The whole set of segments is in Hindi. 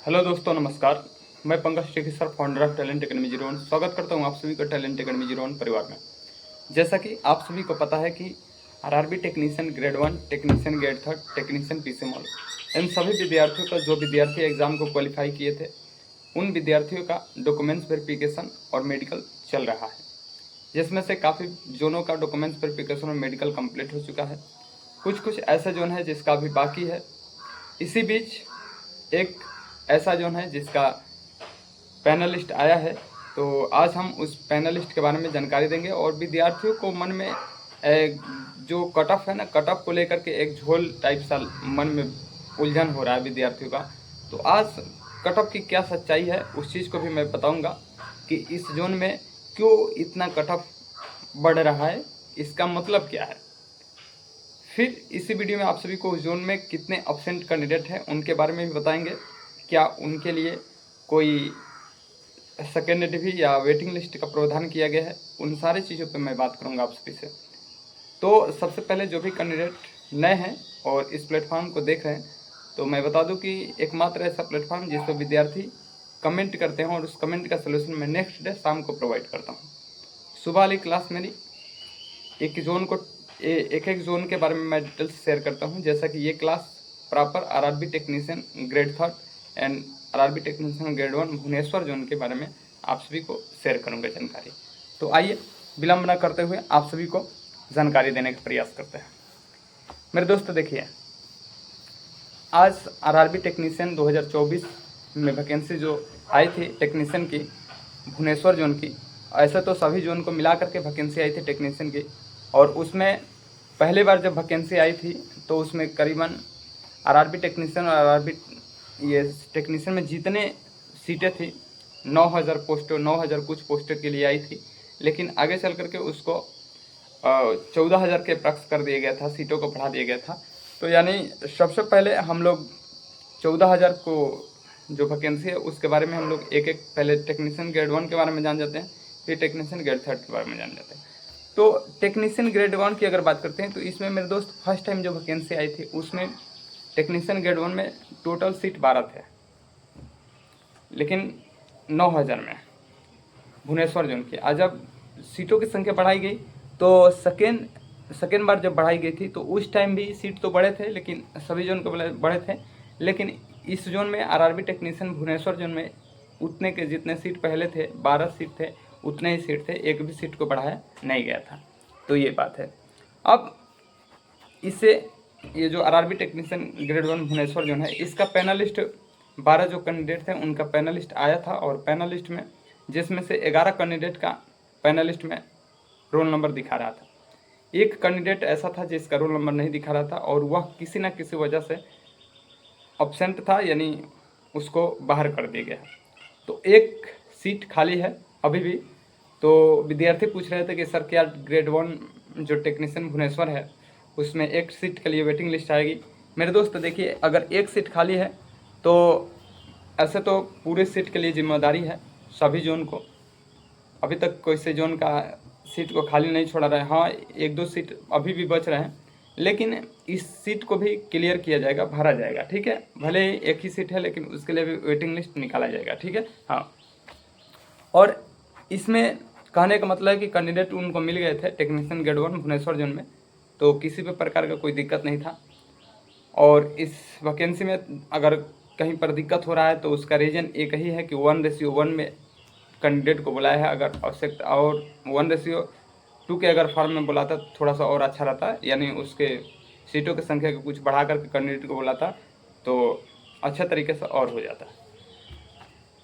हेलो दोस्तों, नमस्कार। मैं पंकज टेकी sir, founder of Talent Academy zero one. स्वागत करता हूं आप सभी को टैलेंट अकेडमी जीरो वन परिवार में। जैसा कि आप सभी को पता है कि RRB technician grade one, technician grade third, technician पीसी मॉल, इन सभी विद्यार्थियों का जो विद्यार्थी एग्जाम को क्वालिफाई किए थे, उन विद्यार्थियों का डॉक्यूमेंट्स वेरिफिकेशन और मेडिकल चल रहा है, जिसमें से काफ़ी जोनों का डॉक्यूमेंट्स वेरिफिकेशन और मेडिकल कंप्लीट हो चुका है। कुछ ऐसे जोन है जिसका अभी बाकी है। इसी बीच एक ऐसा जोन है जिसका पैनलिस्ट आया है, तो आज हम उस पैनलिस्ट के बारे में जानकारी देंगे और विद्यार्थियों को मन में जो कट ऑफ है ना, कट ऑफ को लेकर के एक झोल टाइप सा मन में उलझन हो रहा है विद्यार्थियों का। तो आज कट ऑफ की क्या सच्चाई है उस चीज़ को भी मैं बताऊंगा कि इस जोन में क्यों इतना कट ऑफ बढ़ रहा है, इसका मतलब क्या है। फिर इसी वीडियो में आप सभी को उस जोन में कितने एब्सेंट कैंडिडेट हैं उनके बारे में भी बताएंगे, क्या उनके लिए कोई सेकेंड डिवी या वेटिंग लिस्ट का प्रावधान किया गया है, उन सारी चीज़ों पर मैं बात करूंगा आप सभी से। तो सबसे पहले जो भी कैंडिडेट नए हैं और इस प्लेटफॉर्म को देख रहे हैं, तो मैं बता दूं कि एकमात्र ऐसा प्लेटफॉर्म जिस पर विद्यार्थी कमेंट करते हैं और उस कमेंट का सलूशन मैं नेक्स्ट डे शाम को प्रोवाइड करता हूँ। सुबह वाली क्लास मेरी एक एक जोन के बारे में मैं डिटेल्स शेयर करता हूँ, जैसा कि ये class proper RRB technician grade third and RRB technician grade one Bhubaneswar zone के बारे में आप सभी को शेयर करूँगा जानकारी। तो आइए विलंब न करते हुए आप सभी को जानकारी देने का प्रयास करते हैं। मेरे दोस्त देखिए, आज आरआरबी टेक्नीशियन 2024 में वैकेंसी जो आई थी टेक्नीशियन की भुवनेश्वर जोन की, ऐसे तो सभी जोन को मिला करके वैकेंसी आई थी टेक्नीशियन की, और उसमें पहली बार जब वैकेंसी आई थी तो उसमें करीबन आरआरबी टेक्नीशियन और आरआरबी ये टेक्नीशियन में जितने सीटें थी 9000 पोस्टों 9000 कुछ पोस्टों के लिए आई थी, लेकिन आगे चल करके उसको 14000 के अप्रॉक्स कर दिया गया था, सीटों को बढ़ा दिया गया था। तो यानी सबसे पहले हम लोग 14000 को जो वैकेंसी है उसके बारे में हम लोग एक पहले टेक्नीशियन ग्रेड वन के बारे में जान जाते हैं, फिर टेक्नीशियन ग्रेड थर्ड के बारे में जान जाते हैं। तो टेक्नीशियन ग्रेड वन की अगर बात करते हैं तो इसमें मेरे दोस्त फर्स्ट टाइम जो वैकेंसी आई थी उसमें टेक्नीशियन ग्रेड वन में टोटल सीट 12 थे, लेकिन 9000 में भुवनेश्वर जोन की। आज जब सीटों की संख्या बढ़ाई गई तो सेकेंड बार जब बढ़ाई गई थी तो उस टाइम भी सीट तो बड़े थे, लेकिन सभी जोन को बड़े थे, लेकिन इस जोन में आरआरबी टेक्नीशियन भुवनेश्वर जोन में उतने के जितने सीट पहले थे 12 सीट थे, उतने ही सीट थे, एक भी सीट को बढ़ाया नहीं गया था। तो ये बात है। अब इससे ये जो RRB technician grade one Bhubaneswar zone है, इसका पैनलिस्ट 12 जो कैंडिडेट थे उनका पैनलिस्ट आया था, और पैनलिस्ट में जिसमें से 11 कैंडिडेट का पैनलिस्ट में रोल नंबर दिखा रहा था। एक कैंडिडेट ऐसा था जिसका रोल नंबर नहीं दिखा रहा था और वह किसी न किसी वजह से एब्सेंट था, यानी उसको बाहर कर दिया गया। तो एक सीट खाली है अभी भी। तो विद्यार्थी पूछ रहे थे कि सर क्या ग्रेड वन जो टेक्नीशियन भुवनेश्वर है उसमें एक सीट के लिए वेटिंग लिस्ट आएगी। मेरे दोस्त देखिए, अगर एक सीट खाली है तो ऐसे तो पूरे सीट के लिए जिम्मेदारी है सभी जोन को। अभी तक कोई से जोन का सीट को खाली नहीं छोड़ा रहा है। हाँ, एक दो सीट अभी भी बच रहे हैं, लेकिन इस सीट को भी क्लियर किया जाएगा, भरा जाएगा। ठीक है, भले ही एक ही सीट है लेकिन उसके लिए भी वेटिंग लिस्ट निकाला जाएगा। ठीक है, हाँ। और इसमें कहने का मतलब है कि कैंडिडेट उनको मिल गए थे technician grade one Bhubaneswar zone में, तो किसी भी प्रकार का कोई दिक्कत नहीं था। और इस वैकेंसी में अगर कहीं पर दिक्कत हो रहा है तो उसका रीज़न एक ही है कि 1:1 में कैंडिडेट को बुलाया है। अगर आवश्यकता और 1:2 के अगर फॉर्म में बुलाता तो थोड़ा सा और अच्छा रहता, यानी उसके सीटों की संख्या को कुछ बढ़ा करके कैंडिडेट को बुलाता तो अच्छा तरीके से और हो जाता।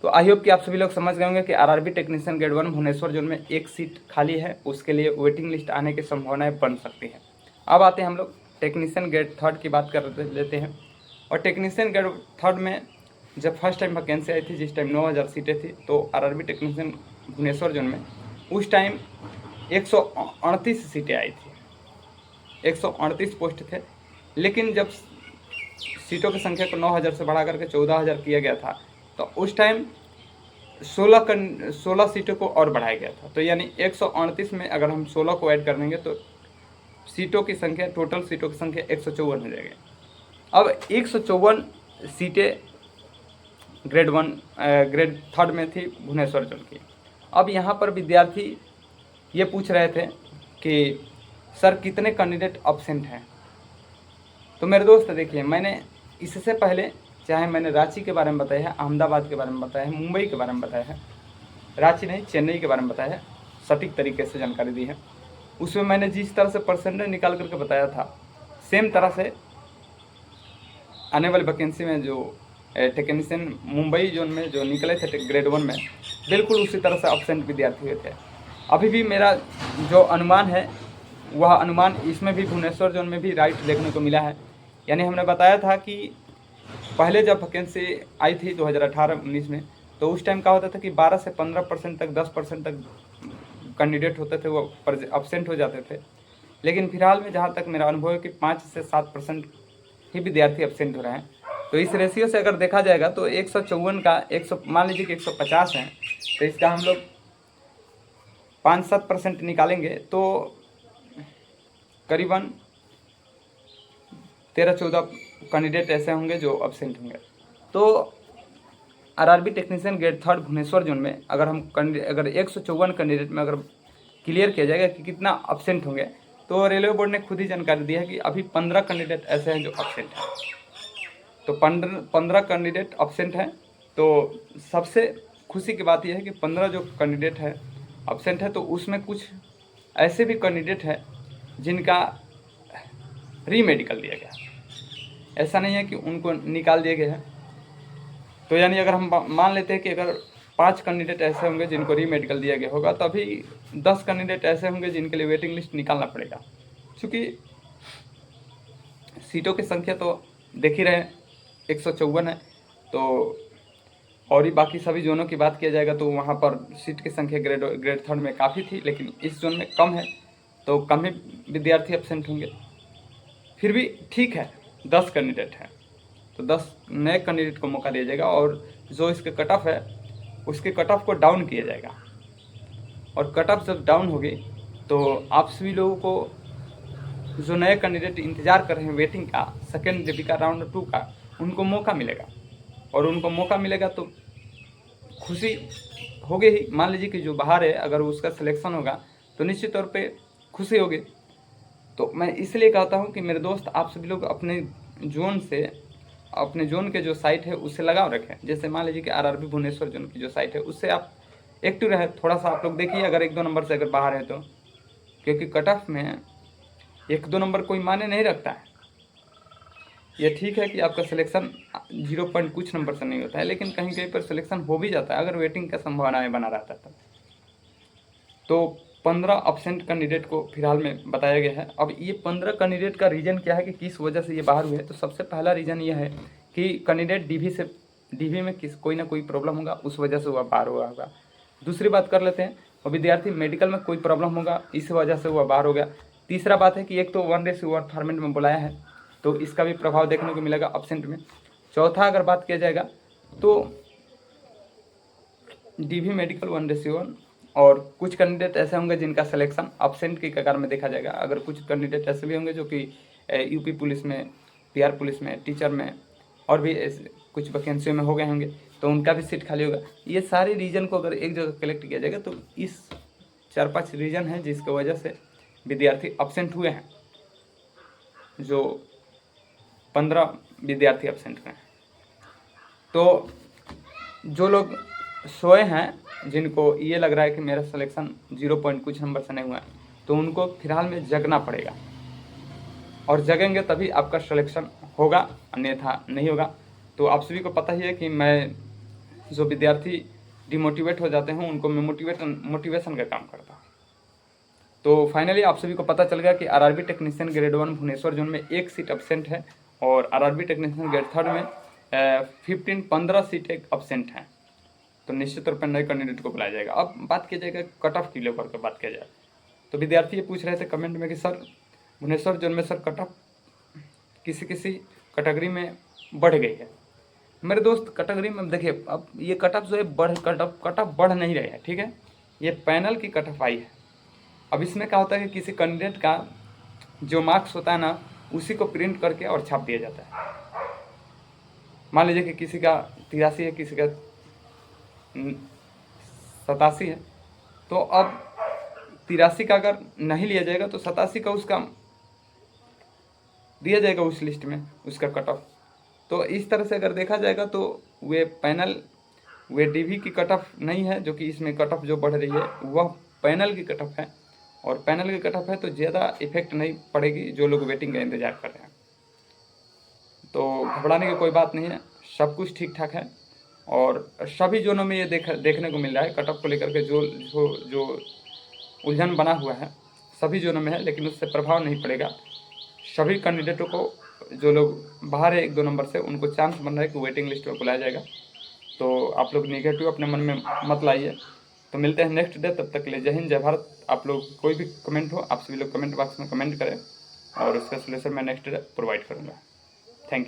तो आई होप कि आप सभी लोग समझ गए होंगे कि RRB technician grade one Bhubaneswar zone में एक सीट खाली है, उसके लिए वेटिंग लिस्ट आने की संभावनाएं बन सकती हैं। अब आते हैं हम लोग टेक्नीशियन ग्रेड थर्ड की बात कर लेते हैं। और टेक्नीशियन ग्रेड थर्ड में जब फर्स्ट टाइम वैकेंसी आई थी, जिस टाइम 9000 सीटें थी, तो आरआरबी टेक्नीशियन भुवनेश्वर जोन में उस टाइम 138 सीटें आई थी, 138 पोस्ट थे। लेकिन जब सीटों की संख्या को 9000 से बढ़ा करके 14000 किया गया था तो उस टाइम 16 सीटों को और बढ़ाया गया था। तो यानी 138 में अगर हम 16 को ऐड कर देंगे तो सीटों की संख्या, टोटल सीटों की संख्या 154 हो जाएगी। अब 154 सीटें ग्रेड थर्ड में थी भुवनेश्वर जोन की। अब यहाँ पर विद्यार्थी ये पूछ रहे थे कि सर कितने कैंडिडेट अब्सेंट हैं। तो मेरे दोस्त देखिए, मैंने इससे पहले चाहे मैंने रांची के बारे में बताया है, अहमदाबाद के बारे में बताया है, मुंबई के बारे में बताया है, रांची नहीं चेन्नई के बारे में बताया है, सटीक तरीके से जानकारी दी है। उसमें मैंने जिस तरह से परसेंटेज निकाल करके बताया था, सेम तरह से आने वाली वैकेंसी में जो टेक्नीशियन मुंबई जोन में जो निकले थे ग्रेड 1 में, बिल्कुल उसी तरह से अब्सेंट विद्यार्थी हुए थे। अभी भी मेरा जो अनुमान है वह अनुमान इसमें भी भुवनेश्वर जोन में भी राइट देखने को मिला है। यानी हमने बताया था कि पहले जब वैकेंसी आई थी 2018-19 में, तो उस टाइम क्या होता था कि 12 से 15% तक 10% तक कैंडिडेट होते थे वो अब्सेंट हो जाते थे। लेकिन फिलहाल में जहाँ तक मेरा अनुभव है कि 5 से 7% ही विद्यार्थी अब्सेंट हो रहे हैं। तो इस रेशियो से अगर देखा जाएगा तो 154 का 100 मान लीजिए कि 150 है, तो इसका हम लोग 5-7% निकालेंगे तो करीबन 13-14 कैंडिडेट ऐसे होंगे जो अब्सेंट होंगे। तो RRB technician grade third Bhubaneswar zone में अगर 154 कैंडिडेट में अगर क्लियर किया जाएगा कि कितना अब्सेंट होंगे, तो रेलवे बोर्ड ने खुद ही जानकारी दी है कि अभी 15 कैंडिडेट ऐसे हैं जो अब्सेंट हैं। तो 15 कैंडिडेट अब्सेंट हैं। तो सबसे खुशी की बात यह है कि 15 जो कैंडिडेट है अब्सेंट है, तो उसमें कुछ ऐसे भी कैंडिडेट हैं जिनका रीमेडिकल दिया गया। ऐसा नहीं है कि उनको निकाल दिया गया है। तो यानी अगर हम मान लेते हैं कि अगर 5 कैंडिडेट ऐसे होंगे जिनको रीमेडिकल दिया गया होगा, तो अभी 10 कैंडिडेट ऐसे होंगे जिनके लिए वेटिंग लिस्ट निकालना पड़ेगा। क्योंकि सीटों की संख्या तो देख ही रहे 154 है, तो और ही बाकी सभी जोनों की बात किया जाएगा तो वहाँ पर सीट की संख्या ग्रेड थर्ड में काफ़ी थी, लेकिन इस जोन में कम है, तो कम ही विद्यार्थी एब्सेंट होंगे। फिर भी ठीक है, 10 कैंडिडेट हैं तो 10 नए कैंडिडेट को मौका दिया जाएगा, और जो इसके कट ऑफ है उसके कट ऑफ को डाउन किया जाएगा। और कट ऑफ जब डाउन होगी तो आप सभी लोगों को जो नए कैंडिडेट इंतजार कर रहे हैं वेटिंग का, सेकेंड जीपीका राउंड 2 का, उनको मौका मिलेगा। और उनको मौका मिलेगा तो खुशी होगी ही। मान लीजिए कि जो बाहर है अगर उसका सिलेक्शन होगा तो निश्चित तौर पे खुशी होगी। तो मैं इसलिए कहता हूँ कि मेरे दोस्त आप सभी लोग अपने जोन के जो साइट है उससे लगाव रखें। जैसे मान लीजिए कि आरआरबी भुवनेश्वर जोन की जो साइट है उससे आप एक्टिव रहे, थोड़ा सा आप लोग देखिए अगर 1-2 नंबर से अगर बाहर है तो, क्योंकि कट ऑफ में 1-2 नंबर कोई माने नहीं रखता है। ये ठीक है कि आपका सिलेक्शन 0 पॉइंट कुछ नंबर से नहीं होता है, लेकिन कहीं कहीं पर सिलेक्शन हो भी जाता है अगर वेटिंग का संभावना बना रहता है। तो 15 अब्सेंट कैंडिडेट को फिलहाल में बताया गया है। अब ये 15 कैंडिडेट का रीज़न क्या है कि किस वजह से ये बाहर हुए, तो सबसे पहला रीज़न ये है कि कैंडिडेट डीवी में कोई ना कोई प्रॉब्लम होगा, उस वजह से वह बाहर हुआ होगा। दूसरी बात कर लेते हैं, और विद्यार्थी मेडिकल में कोई प्रॉब्लम होगा, इस वजह से वह बाहर हो गया। तीसरा बात है कि एक तो 1:1 फॉर्मेट में बुलाया है, तो इसका भी प्रभाव देखने को मिलेगा अब्सेंट में। चौथा अगर बात किया जाएगा तो डीवी मेडिकल 1:1, और कुछ कैंडिडेट ऐसे होंगे जिनका सिलेक्शन अब्सेंट की कगार में देखा जाएगा। अगर कुछ कैंडिडेट ऐसे भी होंगे जो कि यूपी पुलिस में, बिहार पुलिस में, टीचर में और भी कुछ वैकेंसियों में हो गए होंगे, तो उनका भी सीट खाली होगा। ये सारे रीजन को अगर एक जगह कलेक्ट किया जाएगा तो इस 4-5 रीजन है जिसकी वजह से विद्यार्थी अब्सेंट हुए हैं। जो 15 विद्यार्थी अब्सेंट हुए हैं, तो जो लोग सोए हैं जिनको ये लग रहा है कि मेरा सिलेक्शन 0 पॉइंट कुछ नंबर से नहीं हुआ है, तो उनको फिलहाल में जगना पड़ेगा, और जगेंगे तभी आपका सिलेक्शन होगा, अन्यथा नहीं होगा। तो आप सभी को पता ही है कि मैं जो विद्यार्थी डिमोटिवेट हो जाते हैं उनको मैं मोटिवेशन का काम करता हूँ। तो फाइनली आप सभी को पता चल गया कि RRB technician grade 1 Bhubaneswar zone में 1 सीट अब्सेंट है, और आरआरबी टेक्नीशियन ग्रेड थर्ड में 15 सीटें अब्सेंट हैं। तो निश्चित तौर पर नए कैंडिडेट को बुलाया जाएगा। अब बात किया जाएगा कट ऑफ की लेवल पर बात किया जाए, तो विद्यार्थी ये पूछ रहे थे कमेंट में कि सर भुवनेश्वर जोन में सर कट ऑफ किसी कैटेगरी में बढ़ गई है। मेरे दोस्त कैटेगरी में देखिए, अब ये कट ऑफ जो है कट ऑफ बढ़ नहीं रहे हैं, ठीक है, ये पैनल की कट ऑफ आई है। अब इसमें क्या होता है कि किसी कैंडिडेट का जो मार्क्स होता है ना, उसी को प्रिंट करके और छाप दिया जाता है। मान लीजिए कि किसी का 83 है, किसी का 87 है, तो अब 83 का अगर नहीं लिया जाएगा तो 87 का उसका दिया जाएगा उस लिस्ट में उसका कट ऑफ। तो इस तरह से अगर देखा जाएगा तो वे डीवी की कट ऑफ नहीं है, जो कि इसमें कट ऑफ जो बढ़ रही है वह पैनल की कट ऑफ है, और पैनल की कट ऑफ है तो ज़्यादा इफेक्ट नहीं पड़ेगी जो लोग वेटिंग का इंतज़ार कर रहे हैं। तो घबराने की कोई बात नहीं है, सब कुछ ठीक ठाक है। और सभी जोनों में ये देखने को मिल रहा है कट ऑफ को लेकर के जो जो जो उलझन बना हुआ है सभी जोनों में है, लेकिन उससे प्रभाव नहीं पड़ेगा। सभी कैंडिडेटों को जो लोग बाहर है 1-2 नंबर से, उनको चांस बन रहा है कि वेटिंग लिस्ट में बुलाया जाएगा। तो आप लोग नेगेटिव अपने मन में मत लाइए। तो मिलते हैं नेक्स्ट डे, तब तक के लिए जय हिंद जय भारत। आप लोग कोई भी कमेंट हो, आप सभी लोग कमेंट बॉक्स में कमेंट करें और उसका सोल्यूशन मैं नेक्स्ट डे प्रोवाइड करूँगा। Thank you.